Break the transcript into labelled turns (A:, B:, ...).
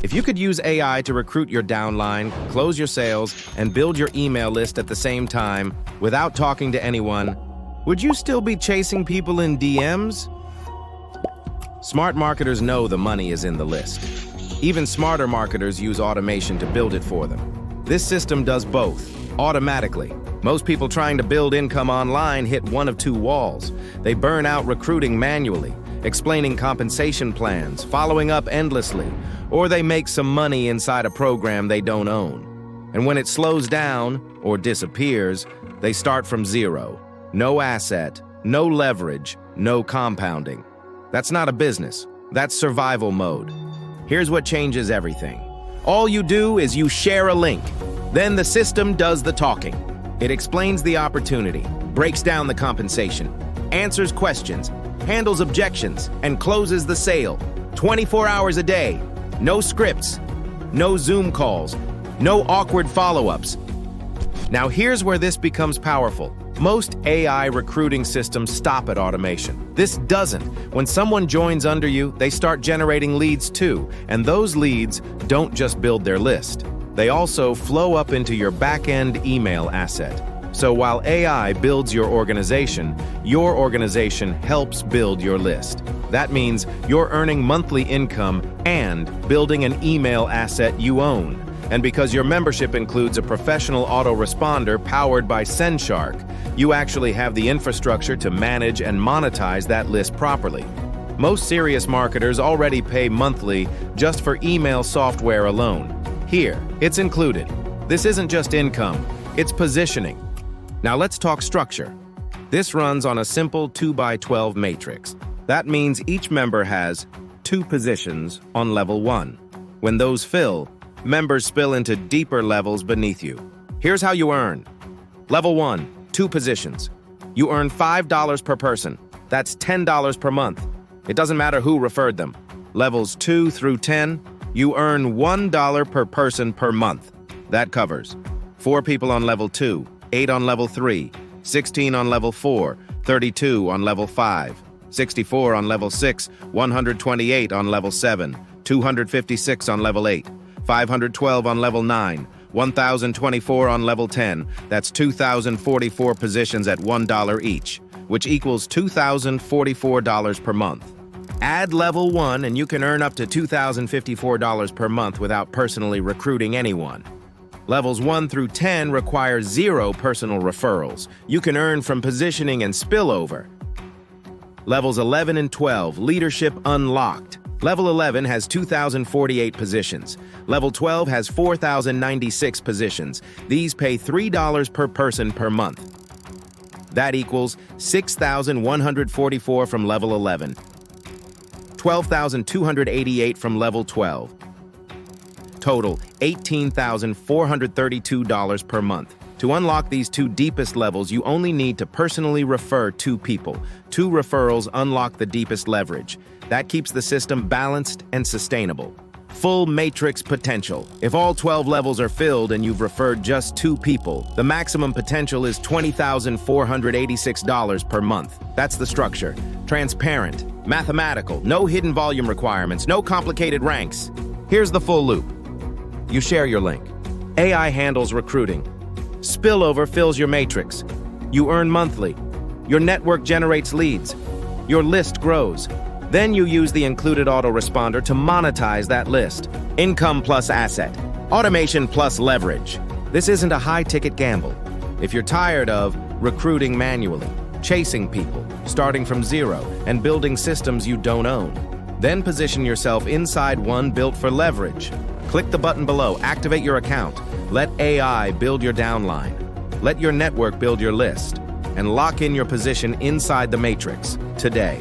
A: If you could use AI to recruit your downline, close your sales, and build your email list at the same time without talking to anyone, would you still be chasing people in DMs? Smart marketers know the money is in the list. Even smarter marketers use automation to build it for them. This system does both, automatically. Most people trying to build income online hit one of two walls. They burn out recruiting manually, explaining compensation plans, following up endlessly, or they make some money inside a program they don't own. And when it slows down or disappears, they start from zero. No asset, no leverage, no compounding. That's not a business. That's survival mode. Here's what changes everything. All you do is you share a link. Then the system does the talking. It explains the opportunity, breaks down the compensation, answers questions, handles objections, and closes the sale. 24 hours a day. No scripts, no Zoom calls, no awkward follow-ups. Now here's where this becomes powerful. Most AI recruiting systems stop at automation. This doesn't. When someone joins under you, they start generating leads too, and those leads don't just build their list. They also flow up into your back-end email asset. So while AI builds your organization helps build your list. That means you're earning monthly income and building an email asset you own. And because your membership includes a professional autoresponder powered by SendShark, you actually have the infrastructure to manage and monetize that list properly. Most serious marketers already pay monthly just for email software alone. Here, it's included. This isn't just income, it's positioning. Now let's talk structure. This runs on a simple 2x12 matrix. That means each member has 2 positions on level 1. When those fill, members spill into deeper levels beneath you. Here's how you earn. Level 1, 2 positions. You earn $5 per person. That's $10 per month. It doesn't matter who referred them. Levels 2 through 10, you earn $1 per person per month. That covers 4 people on level 2, 8 on level 3, 16 on level 4, 32 on level 5, 64 on level 6, 128 on level 7, 256 on level 8, 512 on level 9, 1,024 on level 10. That's 2,044 positions at $1 each, which equals $2,044 per month. Add level 1 and you can earn up to $2,054 per month without personally recruiting anyone. Levels 1 through 10 require 0 personal referrals. You can earn from positioning and spillover. Levels 11 and 12, leadership unlocked. Level 11 has 2,048 positions. Level 12 has 4,096 positions. These pay $3 per person per month. That equals 6,144 from level 11, 12,288 from level 12. Total, $18,432 per month. To unlock these 2 deepest levels, you only need to personally refer 2 people. 2 referrals unlock the deepest leverage. That keeps the system balanced and sustainable. Full matrix potential. If all 12 levels are filled and you've referred just 2 people, the maximum potential is $20,486 per month. That's the structure. Transparent, mathematical, no hidden volume requirements, no complicated ranks. Here's the full loop. You share your link. AI handles recruiting. Spillover fills your matrix. You earn monthly. Your network generates leads. Your list grows. Then you use the included autoresponder to monetize that list. Income plus asset. Automation plus leverage. This isn't a high-ticket gamble. If you're tired of recruiting manually, chasing people, starting from zero, and building systems you don't own, then position yourself inside one built for leverage. Click the button below, activate your account. Let AI build your downline. Let your network build your list. And lock in your position inside the matrix today.